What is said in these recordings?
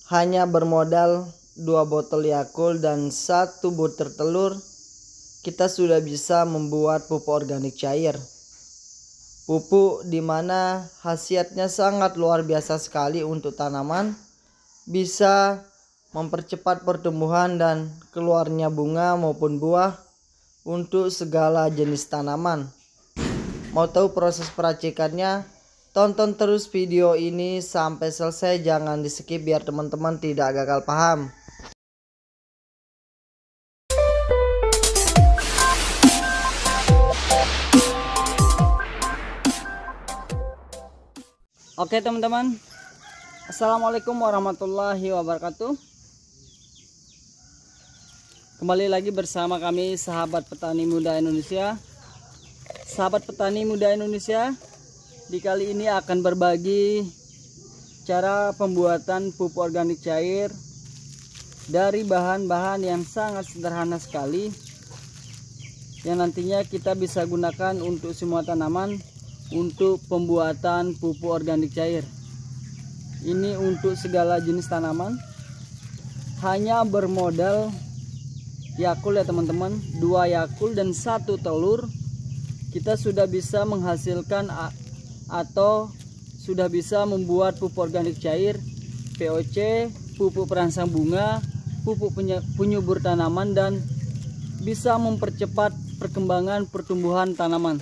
Hanya bermodal 2 botol Yakult dan 1 butir telur, kita sudah bisa membuat pupuk organik cair. Pupuk dimana khasiatnya sangat luar biasa sekali untuk tanaman, bisa mempercepat pertumbuhan dan keluarnya bunga maupun buah untuk segala jenis tanaman. Mau tahu proses peracikannya? Tonton terus video ini sampai selesai, jangan di skip biar teman-teman tidak gagal paham. Oke teman-teman, assalamualaikum warahmatullahi wabarakatuh. Kembali lagi bersama kami sahabat petani muda Indonesia. Sahabat petani muda Indonesia, di kali ini akan berbagi cara pembuatan pupuk organik cair dari bahan-bahan yang sangat sederhana sekali, yang nantinya kita bisa gunakan untuk semua tanaman untuk pembuatan pupuk organik cair. Ini untuk segala jenis tanaman, hanya bermodal Yakult ya teman-teman, 2 Yakult dan 1 telur, kita sudah bisa menghasilkan atau sudah bisa membuat pupuk organik cair, POC, pupuk perangsang bunga, pupuk penyubur tanaman, dan bisa mempercepat perkembangan pertumbuhan tanaman.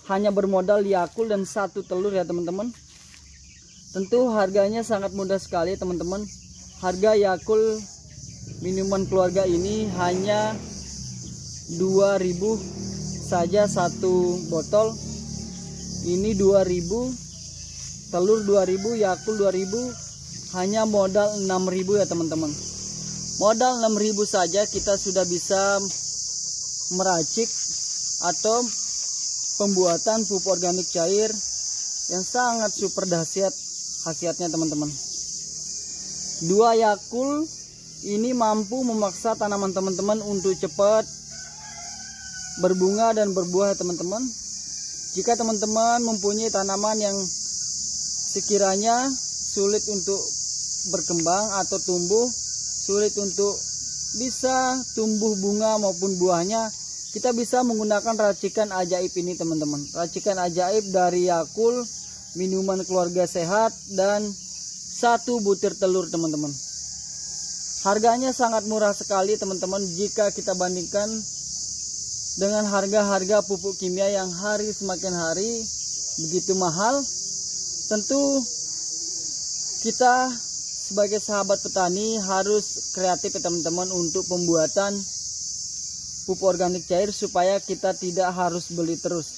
Hanya bermodal Yakult dan 1 telur ya teman-teman. Tentu harganya sangat mudah sekali teman-teman. Harga Yakult minuman keluarga ini hanya 2.000 saja 1 botol. Ini 2.000, telur 2.000, Yakult 2.000, hanya modal 6.000 ya teman-teman. Modal 6.000 saja kita sudah bisa meracik atau pembuatan pupuk organik cair yang sangat super dahsyat khasiatnya teman-teman. 2 Yakult ini mampu memaksa tanaman teman-teman untuk cepat berbunga dan berbuah ya teman-teman. Jika teman-teman mempunyai tanaman yang sekiranya sulit untuk berkembang atau tumbuh, sulit untuk bisa tumbuh bunga maupun buahnya, kita bisa menggunakan racikan ajaib ini teman-teman. Racikan ajaib dari Yakult, minuman keluarga sehat, dan 1 butir telur teman-teman. Harganya sangat murah sekali teman-teman jika kita bandingkan dengan harga-harga pupuk kimia yang hari semakin hari begitu mahal. Tentu kita sebagai sahabat petani harus kreatif ya teman-teman untuk pembuatan pupuk organik cair supaya kita tidak harus beli terus.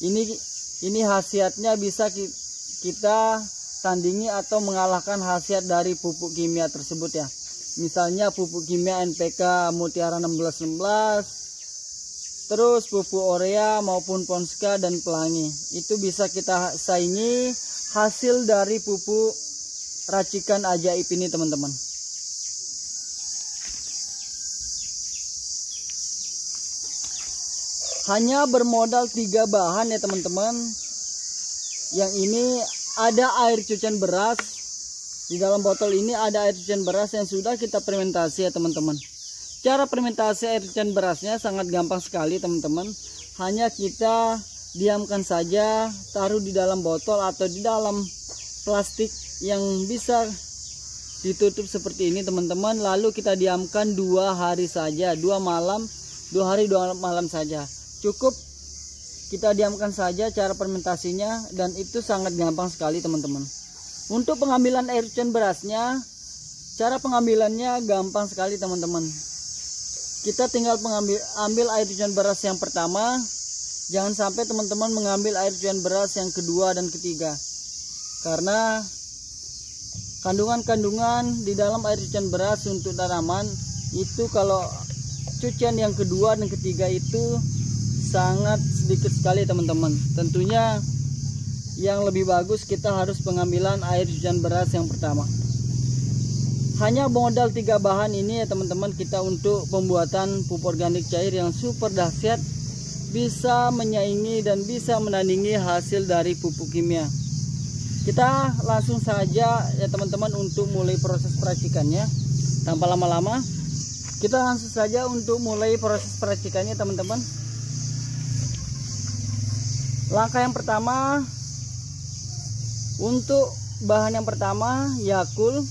Ini khasiatnya bisa kita tandingi atau mengalahkan khasiat dari pupuk kimia tersebut ya. Misalnya pupuk kimia NPK Mutiara 1616, terus pupuk urea maupun Ponska dan pelangi. Itu bisa kita saingi hasil dari pupuk racikan ajaib ini teman-teman. Hanya bermodal 3 bahan ya teman-teman. Yang ini ada air cucian beras. Di dalam botol ini ada air cucian beras yang sudah kita fermentasi ya teman-teman. Cara fermentasi air cucian berasnya sangat gampang sekali teman-teman. Hanya kita diamkan saja, taruh di dalam botol atau di dalam plastik yang bisa ditutup seperti ini teman-teman. Lalu kita diamkan 2 hari saja, 2 hari 2 malam saja. Cukup kita diamkan saja cara fermentasinya, dan itu sangat gampang sekali teman-teman. Untuk pengambilan air cucian berasnya, cara pengambilannya gampang sekali teman-teman. Kita tinggal ambil air cucian beras yang pertama. Jangan sampai teman-teman mengambil air cucian beras yang kedua dan ketiga, karena kandungan-kandungan di dalam air cucian beras untuk tanaman itu kalau cucian yang kedua dan ketiga itu sangat sedikit sekali teman-teman. Tentunya yang lebih bagus kita harus pengambilan air cucian beras yang pertama. Hanya modal 3 bahan ini ya teman-teman kita untuk pembuatan pupuk organik cair yang super dahsyat, bisa menyaingi dan bisa menandingi hasil dari pupuk kimia. Kita langsung saja ya teman-teman untuk mulai proses peracikannya. Tanpa lama-lama, kita langsung saja untuk mulai proses peracikannya teman-teman. Langkah yang pertama, untuk bahan yang pertama Yakult.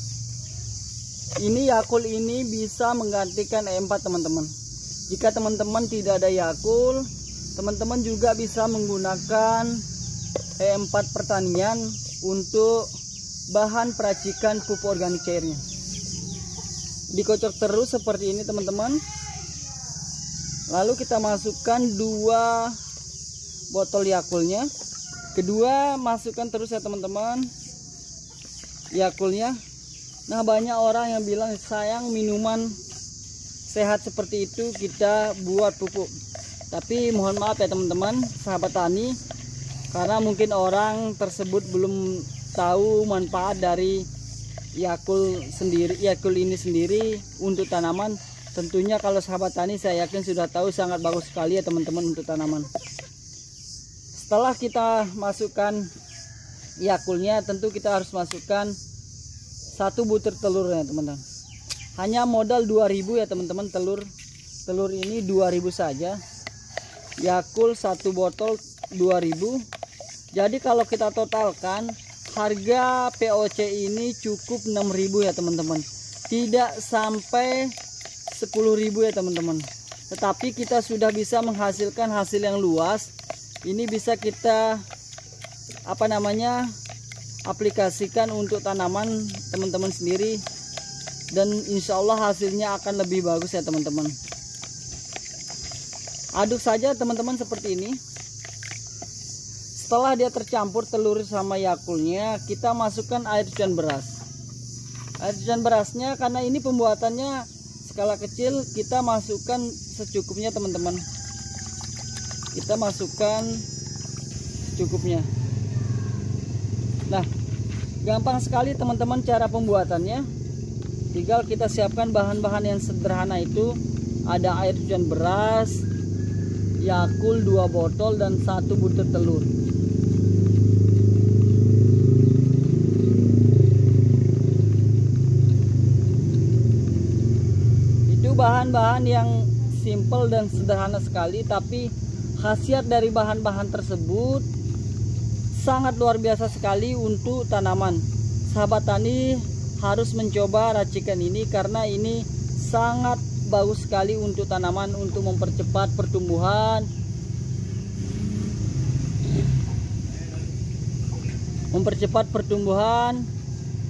Ini Yakult ini bisa menggantikan E4 teman-teman. Jika teman-teman tidak ada Yakult, teman-teman juga bisa menggunakan E4 pertanian untuk bahan peracikan pupuk organik cairnya. Dikocok terus seperti ini teman-teman. Lalu kita masukkan 2 botol Yakultnya. Kedua, masukkan terus ya teman-teman Yakultnya. Nah, banyak orang yang bilang sayang minuman sehat seperti itu kita buat pupuk. Tapi mohon maaf ya teman-teman, sahabat tani, karena mungkin orang tersebut belum tahu manfaat dari Yakult ini sendiri untuk tanaman. Tentunya kalau sahabat tani saya yakin sudah tahu sangat bagus sekali ya teman-teman untuk tanaman. Setelah kita masukkan Yakultnya, tentu kita harus masukkan 1 butir telur ya teman-teman. Hanya modal 2000 ya teman-teman, telur ini 2000 saja. Yakult 1 botol 2000. Jadi kalau kita totalkan harga POC ini cukup 6000 ya teman-teman. Tidak sampai 10.000 ya teman-teman. Tetapi kita sudah bisa menghasilkan hasil yang luas. Ini bisa kita aplikasikan untuk tanaman teman-teman sendiri, dan insya Allah hasilnya akan lebih bagus ya teman-teman. Aduk saja teman-teman seperti ini. Setelah dia tercampur telur sama Yakultnya, kita masukkan air cucian beras. Air cucian berasnya karena ini pembuatannya skala kecil, kita masukkan secukupnya teman-teman. Kita masukkan secukupnya. Nah, gampang sekali teman-teman cara pembuatannya. Tinggal kita siapkan bahan-bahan yang sederhana itu. Ada air cucian beras, Yakult 2 botol, dan 1 butir telur. Itu bahan-bahan yang simple dan sederhana sekali, tapi khasiat dari bahan-bahan tersebut sangat luar biasa sekali untuk tanaman. Sahabat tani harus mencoba racikan ini karena ini sangat bagus sekali untuk tanaman, untuk mempercepat pertumbuhan,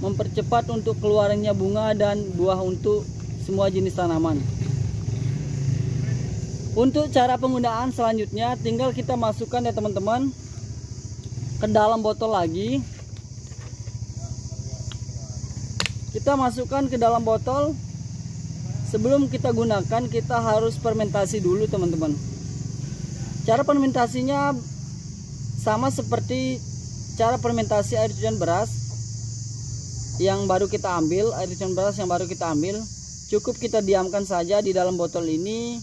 mempercepat untuk keluarnya bunga dan buah untuk semua jenis tanaman. Untuk cara penggunaan selanjutnya, tinggal kita masukkan ya teman-teman ke dalam botol lagi. Kita masukkan ke dalam botol. Sebelum kita gunakan, kita harus fermentasi dulu teman-teman. Cara fermentasinya sama seperti cara fermentasi air cucian beras yang baru kita ambil. Cukup kita diamkan saja di dalam botol ini.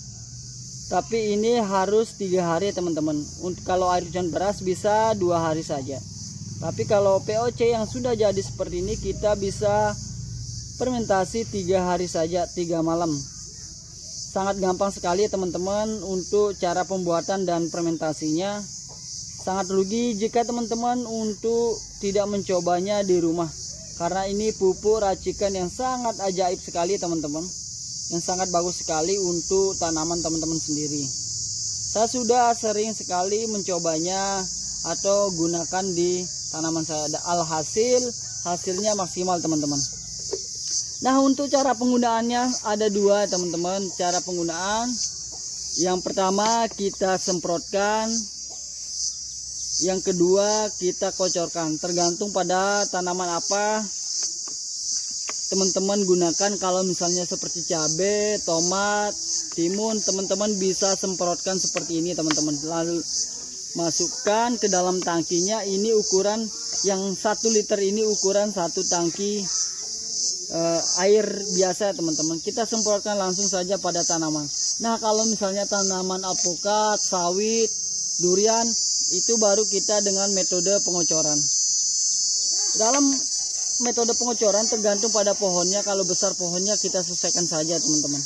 Tapi ini harus 3 hari teman-teman. Untuk kalau air cucian beras bisa 2 hari saja. Tapi kalau POC yang sudah jadi seperti ini, kita bisa fermentasi 3 hari saja, 3 malam. Sangat gampang sekali teman-teman untuk cara pembuatan dan fermentasinya. Sangat rugi jika teman-teman untuk tidak mencobanya di rumah, karena ini pupuk racikan yang sangat ajaib sekali teman-teman, yang sangat bagus sekali untuk tanaman teman-teman sendiri. Saya sudah sering sekali mencobanya atau gunakan di tanaman saya. Hasilnya maksimal teman-teman. Nah, untuk cara penggunaannya ada 2 teman-teman. Cara penggunaan yang pertama kita semprotkan, yang kedua kita kocorkan, tergantung pada tanaman apa teman-teman gunakan. Kalau misalnya seperti cabai, tomat, timun, teman-teman bisa semprotkan seperti ini teman-teman. Lalu masukkan ke dalam tangkinya. Ini ukuran yang 1 liter ini, ukuran 1 tangki air biasa teman-teman. Kita semprotkan langsung saja pada tanaman. Nah, kalau misalnya tanaman alpukat, sawit, durian, itu baru kita dengan metode pengocoran. Dalam metode pengocoran tergantung pada pohonnya. Kalau besar pohonnya kita sesuaikan saja teman-teman.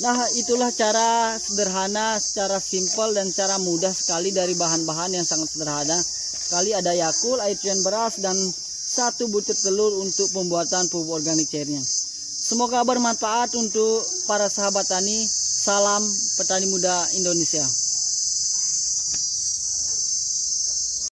Nah, itulah cara sederhana, secara simpel dan cara mudah sekali dari bahan-bahan yang sangat sederhana. Sekali ada Yakult, air cucian beras, dan 1 butir telur untuk pembuatan pupuk organik cairnya. Semoga bermanfaat untuk para sahabat tani. Salam petani muda Indonesia.